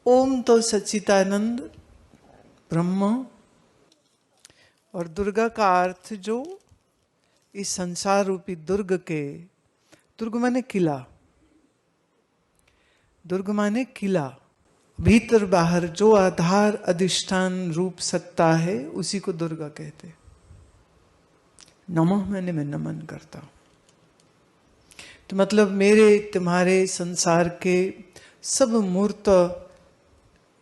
ओम तो सच्चिदानंद ब्रह्म और दुर्गा का अर्थ जो इस संसार रूपी दुर्ग के, दुर्ग माने किला, दुर्ग माने किला, भीतर बाहर जो आधार अधिष्ठान रूप सत्ता है उसी को दुर्गा कहते। नमः मैंने मैं नमन करता हूं। तो मतलब मेरे तुम्हारे संसार के सब मूर्त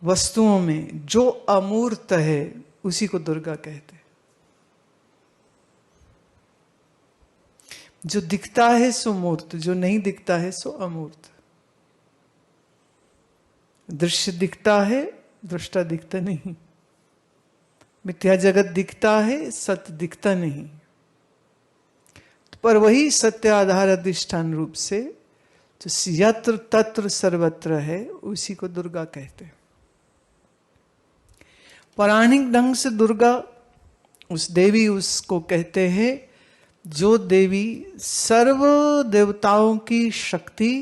वस्तुओं में जो अमूर्त है उसी को दुर्गा कहते। जो दिखता है सो मूर्त, जो नहीं दिखता है सो अमूर्त। दृश्य दिखता है, दृष्टा दिखता नहीं। मिथ्या जगत दिखता है, सत्य दिखता नहीं। पर वही सत्य आधार अधिष्ठान रूप से जो यत्र तत्र सर्वत्र है उसी को दुर्गा कहते हैं। पौराणिक ढंग से दुर्गा उस देवी उसको कहते हैं जो देवी सर्व देवताओं की शक्ति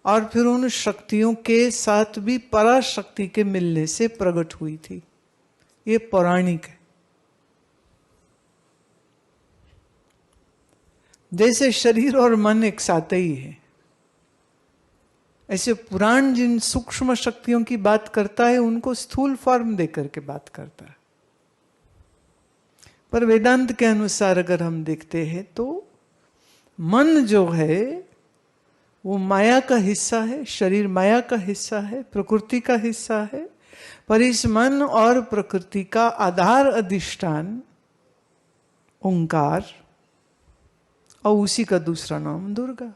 और फिर उन शक्तियों के साथ भी पराशक्ति के मिलने से प्रकट हुई थी। ये पौराणिक है। जैसे शरीर और मन एक साथ ही है, ऐसे पुराण जिन सूक्ष्म शक्तियों की बात करता है उनको स्थूल फॉर्म देकर के बात करता है। पर वेदांत के अनुसार अगर हम देखते हैं तो मन जो है वो माया का हिस्सा है, शरीर माया का हिस्सा है, प्रकृति का हिस्सा है। पर इस मन और प्रकृति का आधार अधिष्ठान ओंकार और उसी का दूसरा नाम दुर्गा।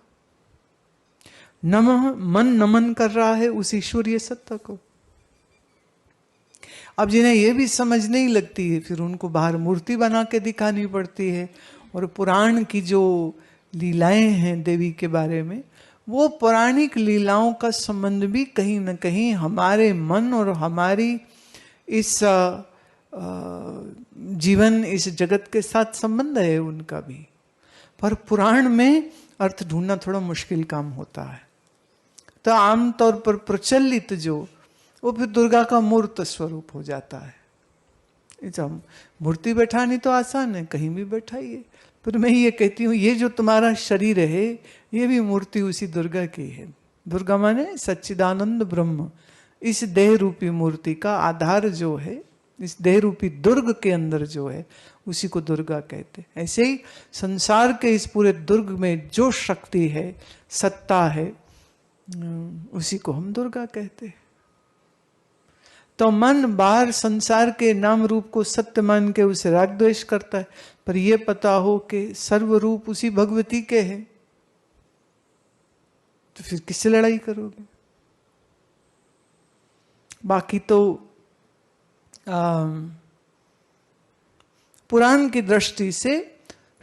नमः मन नमन कर रहा है उस ईश्वरीय सत्ता को। अब जिन्हें यह भी समझ नहीं लगती है फिर उनको बाहर मूर्ति बना के दिखानी पड़ती है। और पुराण की जो लीलाएं हैं देवी के बारे में, वो पौराणिक लीलाओं का संबंध भी कहीं ना कहीं हमारे मन और हमारी इस जीवन, इस जगत के साथ संबंध है उनका भी। पर पुराण में अर्थ ढूंढना थोड़ा मुश्किल काम होता है। तो आमतौर पर प्रचलित जो वो फिर दुर्गा का मूर्त स्वरूप हो जाता है। मूर्ति बैठानी तो आसान है, कहीं भी बैठाइए। पर मैं ये कहती हूँ ये जो तुम्हारा शरीर है ये भी मूर्ति उसी दुर्गा की है। दुर्गा माने सच्चिदानंद ब्रह्म। इस देह रूपी मूर्ति का आधार जो है, इस देह रूपी दुर्ग के अंदर जो है उसी को दुर्गा कहते। ऐसे ही संसार के इस पूरे दुर्ग में जो शक्ति है, सत्ता है, उसी को हम दुर्गा कहते हैं। तो मन बाहर संसार के नाम रूप को सत्य मान के उसे राग द्वेष करता है, पर यह पता हो कि सर्वरूप उसी भगवती के हैं तो फिर किससे लड़ाई करोगे। बाकी तो पुराण की दृष्टि से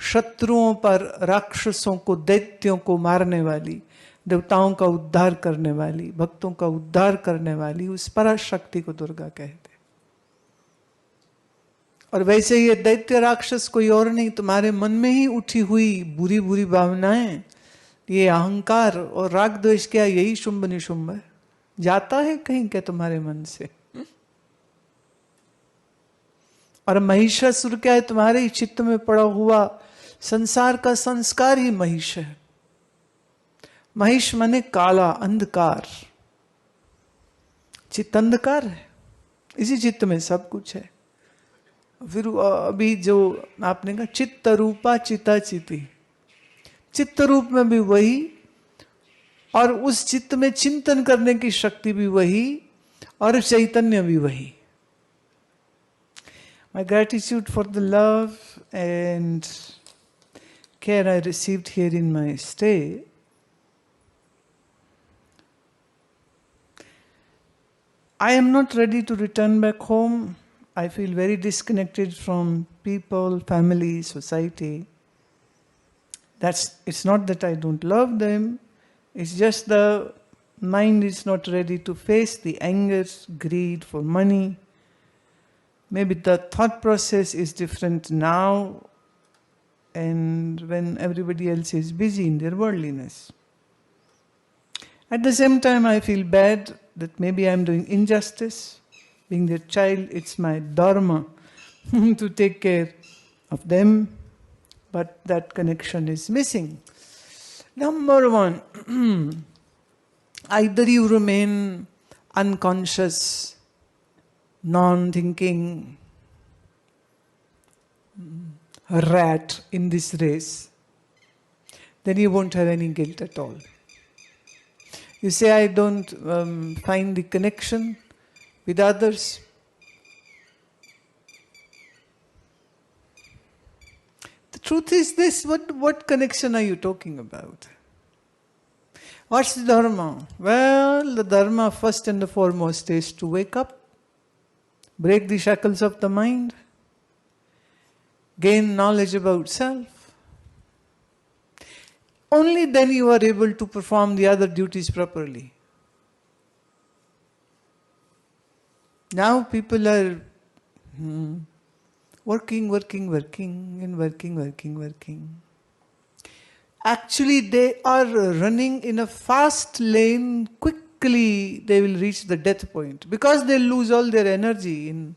शत्रुओं पर, राक्षसों को, दैत्यों को मारने वाली, देवताओं का उद्धार करने वाली, भक्तों का उद्धार करने वाली उस पराशक्ति को दुर्गा कहते। और वैसे ये दैत्य राक्षस कोई और नहीं, तुम्हारे मन में ही उठी हुई बुरी बुरी भावनाएं, ये अहंकार और राग द्वेष, क्या यही शुंभ निशुंभ है? जाता है कहीं क्या तुम्हारे मन से? और महिषासुर क्या है? तुम्हारे ही चित्त में पड़ा हुआ संसार का संस्कार ही महिष है। महिष माने काला, अंधकार। चित्त अंधकार है, इसी चित्त में सब कुछ है। फिर अभी जो आपने कहा चित्त रूपा चिता चिति, चित्त रूप में भी वही और उस चित्त में चिंतन करने की शक्ति भी वही और चैतन्य भी वही। My gratitude for the love and care I received here in my stay. I am not ready to return back home. I feel very disconnected from people, family, society. It's not that I don't love them. It's just the mind is not ready to face the anger, greed for money. Maybe the thought process is different now and when everybody else is busy in their worldliness. At the same time, I feel bad that maybe I'm doing injustice. Being their child, it's my dharma to take care of them, but that connection is missing. Number one, either you remain unconscious, non-thinking rat in this race, then you won't have any guilt at all. You say, I don't find the connection with others. The truth is this, what connection are you talking about? What's the dharma? Well, the dharma first and the foremost is to wake up, break the shackles of the mind, gain knowledge about self. Only then you are able to perform the other duties properly. Now people are working. Actually, they are running in a fast lane. Quickly they will reach the death point because they lose all their energy in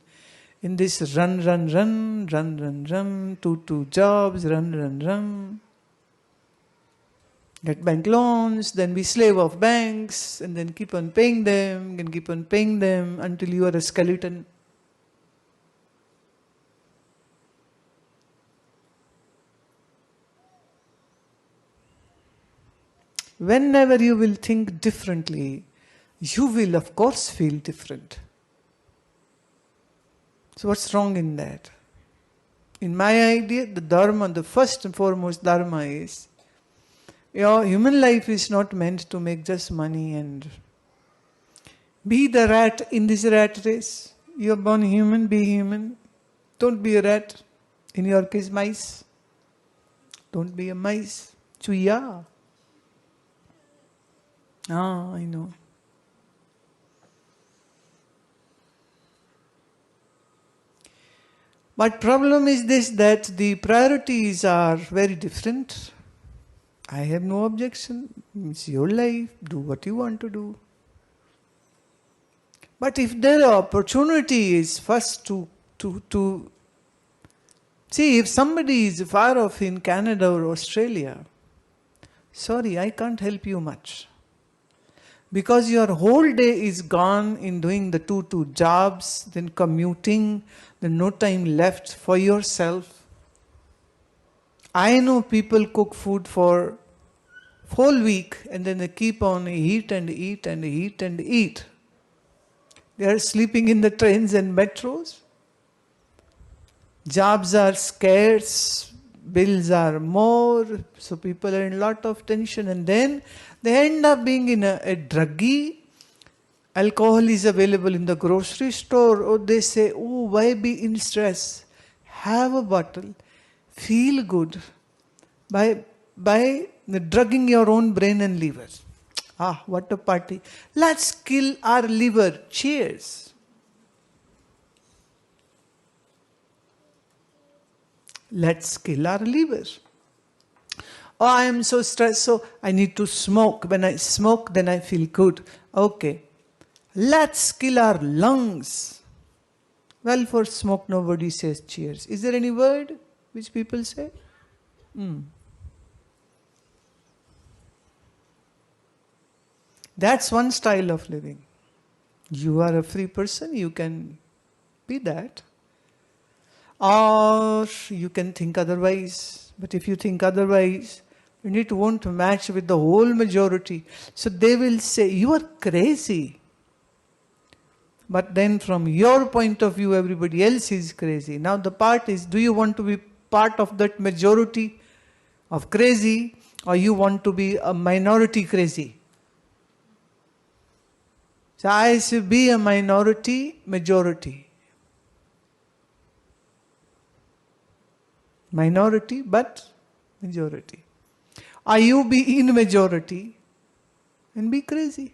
this run, two jobs, run. Get bank loans, then be slave of banks, and then keep on paying them, and keep on paying them until you are a skeleton. Whenever you will think differently, you will of course feel different. So what's wrong in that? In my idea, the dharma, the first and foremost dharma is, your human life is not meant to make just money and be the rat in this rat race. You are born human, be human. Don't be a rat. In your case, mice. Don't be a mice. Chuya. I know. But problem is this, that the priorities are very different. I have no objection. It's your life. Do what you want to do. But if their opportunity is first to see, if somebody is far off in Canada or Australia, sorry, I can't help you much. Because your whole day is gone in doing the two jobs, then commuting, then no time left for yourself. I know people cook food for whole week and then they keep on eat. They are sleeping in the trains and metros. Jobs are scarce, bills are more, so people are in a lot of tension, and then they end up being in a druggie. Alcohol is available in the grocery store, or they say, oh, why be in stress? Have a bottle, feel good by drugging your own brain and liver. What a party. Let's kill our liver. Cheers. Let's kill our liver. Oh, I am so stressed, so I need to smoke. When I smoke, then I feel good. Okay. Let's kill our lungs. Well, for smoke, nobody says cheers. Is there any word which people say? That's one style of living. You are a free person, you can be that. Or you can think otherwise. But if you think otherwise, then it won't match with the whole majority. So they will say, you are crazy. But then from your point of view, everybody else is crazy. Now the part is, do you want to be part of that majority of crazy, or you want to be a minority crazy? So I should be a minority, majority. Minority, but majority. Or you be in majority and be crazy.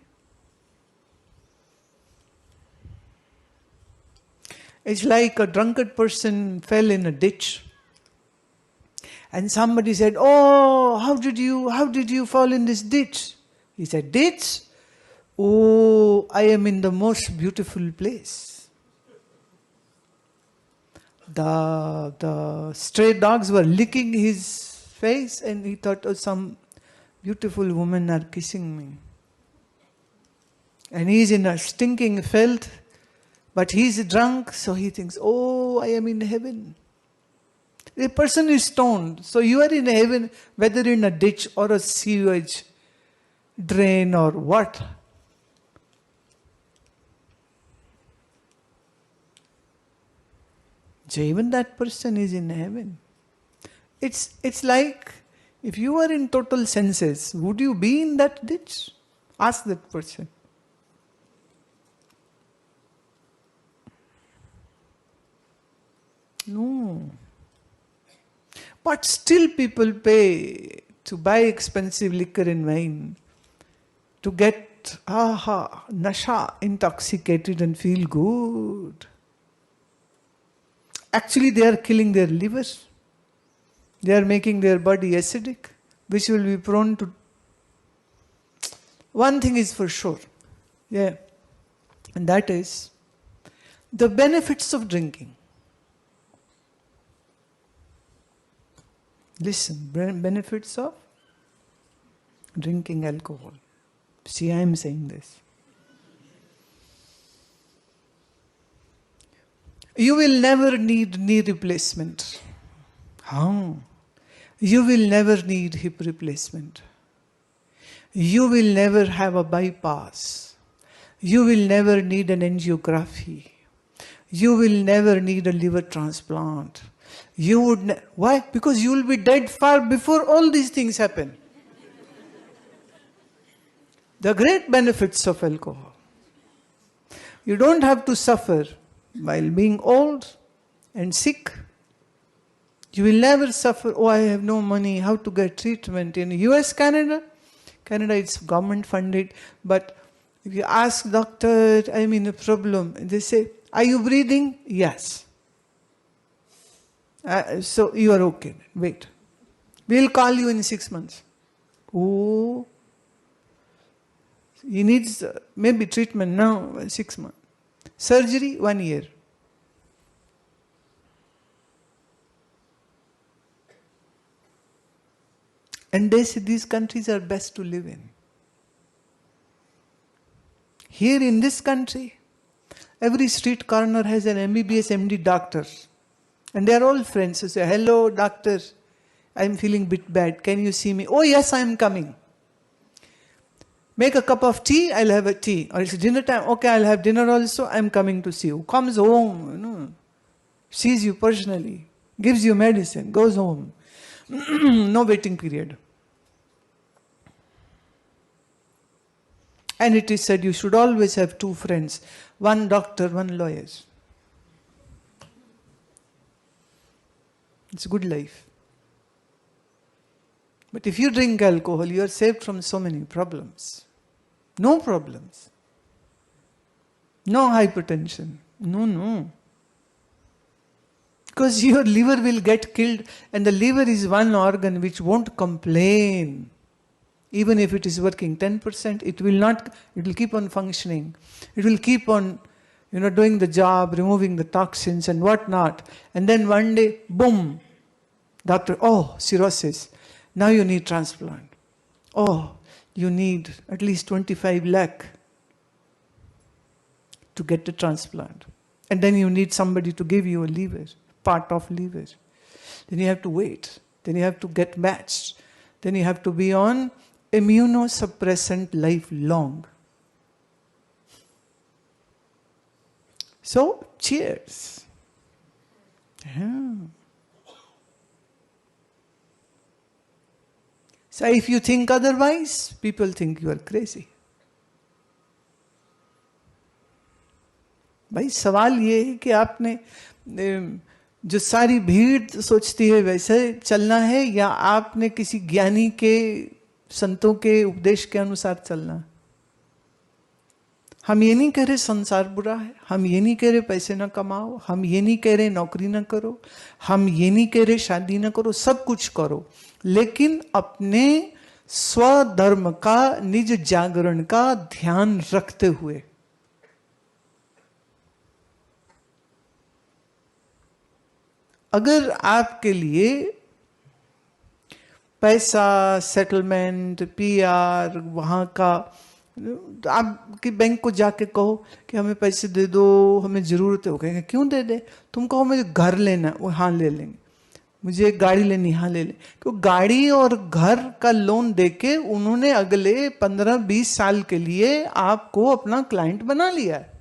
It's like a drunkard person fell in a ditch. And somebody said, oh, how did you fall in this ditch? He said, ditch? oh, I am in the most beautiful place. The stray dogs were licking his face and he thought, oh, some beautiful women are kissing me. And he's in a stinking filth, but he's drunk, so he thinks, oh, I am in heaven. The person is stoned, so you are in heaven, whether in a ditch or a sewage drain or what. So even that person is in heaven. It's like, if you were in total senses, would you be in that ditch? Ask that person. No. But still people pay to buy expensive liquor and wine to get, nasha, intoxicated and feel good. Actually, they are killing their liver. They are making their body acidic, which will be prone to... One thing is for sure, and that is the benefits of drinking. Listen, benefits of drinking alcohol. See, I am saying this. You will never need knee replacement. You will never need hip replacement. You will never have a bypass. You will never need an angiography. You will never need a liver transplant. You would why? Because you will be dead far before all these things happen. The great benefits of alcohol. You don't have to suffer while being old and sick. You will never suffer, oh, I have no money, how to get treatment. In US, Canada it's government funded, but if you ask doctor, I'm in a problem, they say, are you breathing? Yes. So you are okay, wait. We'll call you in 6 months. Oh, he needs maybe treatment now, 6 months. Surgery, 1 year. And they say these countries are best to live in. Here in this country, every street corner has an MBBS MD doctor. And they are all friends who say, hello doctor, I'm feeling a bit bad, can you see me? Oh yes, I'm coming. Make a cup of tea, I'll have a tea. Or it's dinner time, okay, I'll have dinner also, I'm coming to see you. Comes home, sees you personally, gives you medicine, goes home. No waiting period. And it is said you should always have 2 friends, one doctor, one lawyer. It's a good life. But if you drink alcohol, you are saved from so many problems. No problems. No hypertension. No. Because your liver will get killed, and the liver is one organ which won't complain. Even if it is working 10%, it will keep on functioning. It will keep on, doing the job, removing the toxins and whatnot. And then one day, boom, doctor, cirrhosis. Now you need transplant. You need at least 25 lakh to get the transplant. And then you need somebody to give you a liver, part of liver. Then you have to wait. Then you have to get matched. Then you have to be on immunosuppressant lifelong. So, cheers. Yeah. So if you think otherwise, people think you are crazy. भाई सवाल ये है कि आपने जो सारी भीड़ सोचती है वैसे चलना है या आपने किसी ज्ञानी के संतों के उपदेश के अनुसार चलना। हम ये नहीं कह रहे संसार बुरा है, हम ये नहीं कह रहे पैसे ना कमाओ, हम ये नहीं कह रहे नौकरी ना करो, हम ये नहीं कह रहे शादी ना करो, सब कुछ करो, लेकिन अपने स्वधर्म का, निज जागरण का ध्यान रखते हुए। अगर आपके लिए पैसा, सेटलमेंट, पीआर, वहां का, आपकी बैंक को जाके कहो कि हमें पैसे दे दो, हमें जरूरत है, वो कहेंगे क्यों दे दे। तुम कहो मुझे घर लेना, वो हाँ ले लेंगे। मुझे एक गाड़ी लेनी, हाँ ले लें। क्योंकि गाड़ी और घर का लोन देके उन्होंने अगले 15-20 साल के लिए आपको अपना क्लाइंट बना लिया है।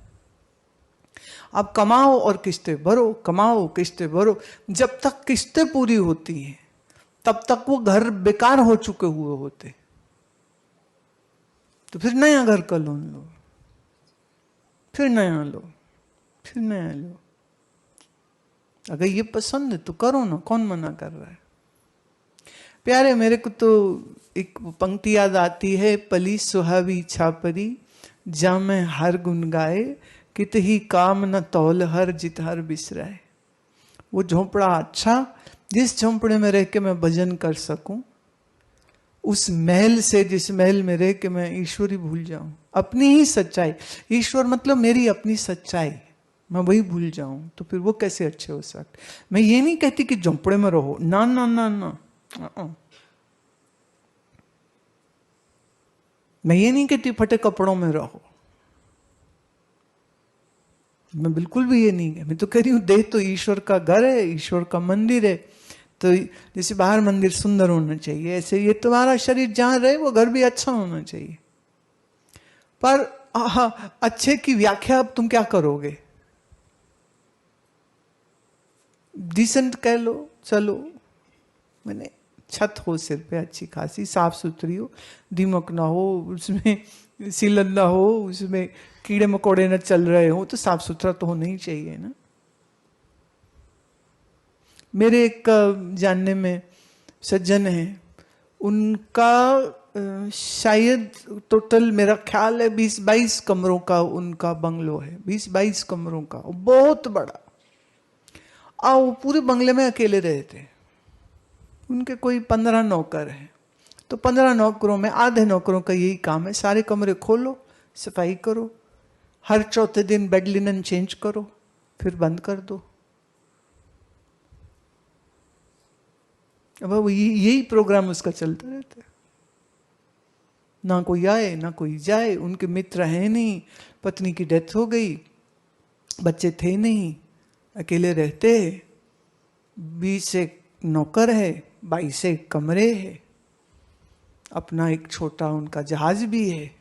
आप कमाओ और किस्तें भरो, कमाओ किस्तें भरो। जब तक किस्तें पूरी होती हैं तब तक वो घर बेकार हो चुके हुए होते, तो फिर नया घर का लोन लो, फिर नया लो, फिर नया लो। अगर ये पसंद है तो करो ना, कौन मना कर रहा है। प्यारे, मेरे को तो एक पंक्ति याद आती है, पली सुहावी छापरी जा मैं हर गुन गाए, कित ही काम न तौल हर जित हर बिसराए। वो झोंपड़ा अच्छा, जिस झोंपड़े में रह के मैं भजन कर सकूं, उस महल से, जिस महल में रह के मैं ईश्वर ही भूल जाऊं, अपनी ही सच्चाई। ईश्वर मतलब मेरी अपनी सच्चाई, मैं वही भूल जाऊं, तो फिर वो कैसे अच्छे हो सकते। मैं ये नहीं कहती कि झोंपड़े में रहो, ना ना ना ना। मैं ये नहीं कहती फटे कपड़ों में रहो, मैं बिल्कुल भी ये नहीं, मैं तो कह रही हूं देह तो ईश्वर का घर है, ईश्वर का मंदिर है। तो जैसे बाहर मंदिर सुंदर होना चाहिए, ऐसे ये तुम्हारा शरीर जहां रहे वो घर भी अच्छा होना चाहिए। पर अच्छे की व्याख्या अब तुम क्या करोगे? डिसेंट कह लो, चलो, मैंने छत हो सिर पे अच्छी खासी, साफ सुथरी हो, दीमक ना हो उसमें, सीलन ना हो उसमें, कीड़े मकोड़े न चल रहे हो, तो साफ सुथरा तो होना ही चाहिए ना। मेरे एक जानने में सज्जन है, उनका शायद टोटल मेरा ख्याल है 20-22 कमरों का उनका बंगलो है, 20-22 कमरों का, बहुत बड़ा। वो पूरे बंगले में अकेले रहे थे। उनके कोई 15 नौकर हैं, तो 15 नौकरों में आधे नौकरों का यही काम है, सारे कमरे खोलो, सफाई करो, हर चौथे दिन बेड लिनन चेंज करो, फिर बंद कर दो। अब वो यही प्रोग्राम उसका चलता रहता है। ना कोई आए ना कोई जाए, उनके मित्र हैं नहीं, पत्नी की डेथ हो गई, बच्चे थे नहीं, अकेले रहते, 20 एक नौकर है, 22 एक कमरे है, अपना एक छोटा उनका जहाज भी है।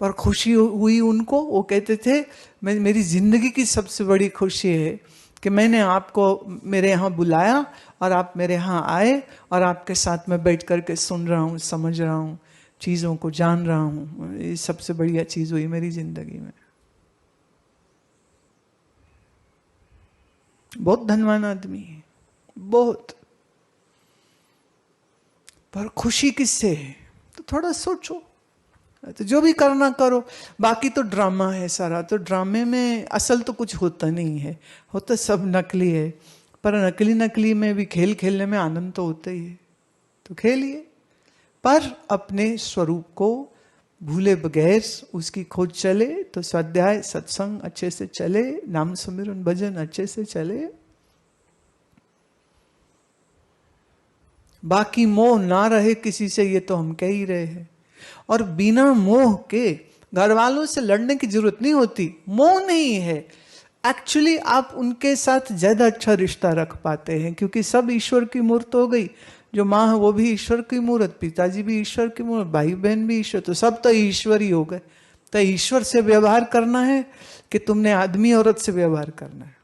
पर खुशी हुई उनको, वो कहते थे मेरी जिंदगी की सबसे बड़ी खुशी है कि मैंने आपको मेरे यहाँ बुलाया और आप मेरे यहाँ आए और आपके साथ में बैठ करके सुन रहा हूँ, समझ रहा हूँ, चीज़ों को जान रहा हूँ। ये सबसे बढ़िया चीज़ हुई मेरी जिंदगी में। बहुत धनवान आदमी है, बहुत। पर खुशी किससे है? तो थोड़ा सोचो। तो जो भी करना करो, बाकी तो ड्रामा है सारा। तो ड्रामे में असल तो कुछ होता नहीं है, होता सब नकली है। पर नकली नकली में भी खेल खेलने में आनंद तो होता ही है, तो खेलिए, पर अपने स्वरूप को भूले बगैर उसकी खोज चले। तो स्वाध्याय सत्संग अच्छे से चले, नाम सुमिरन भजन अच्छे से चले, बाकी मोह ना रहे किसी से, ये तो हम कह ही रहे हैं। और बिना मोह के घर वालों से लड़ने की जरूरत नहीं होती। मोह नहीं है, एक्चुअली आप उनके साथ ज्यादा अच्छा रिश्ता रख पाते हैं, क्योंकि सब ईश्वर की मूर्त हो गई। जो माँ है वो भी ईश्वर की मूर्त, पिताजी भी ईश्वर की मूर्त, भाई बहन भी ईश्वर, तो सब तो ईश्वर ही हो गए। तो ईश्वर से व्यवहार करना है कि तुमने आदमी औरत से व्यवहार करना है।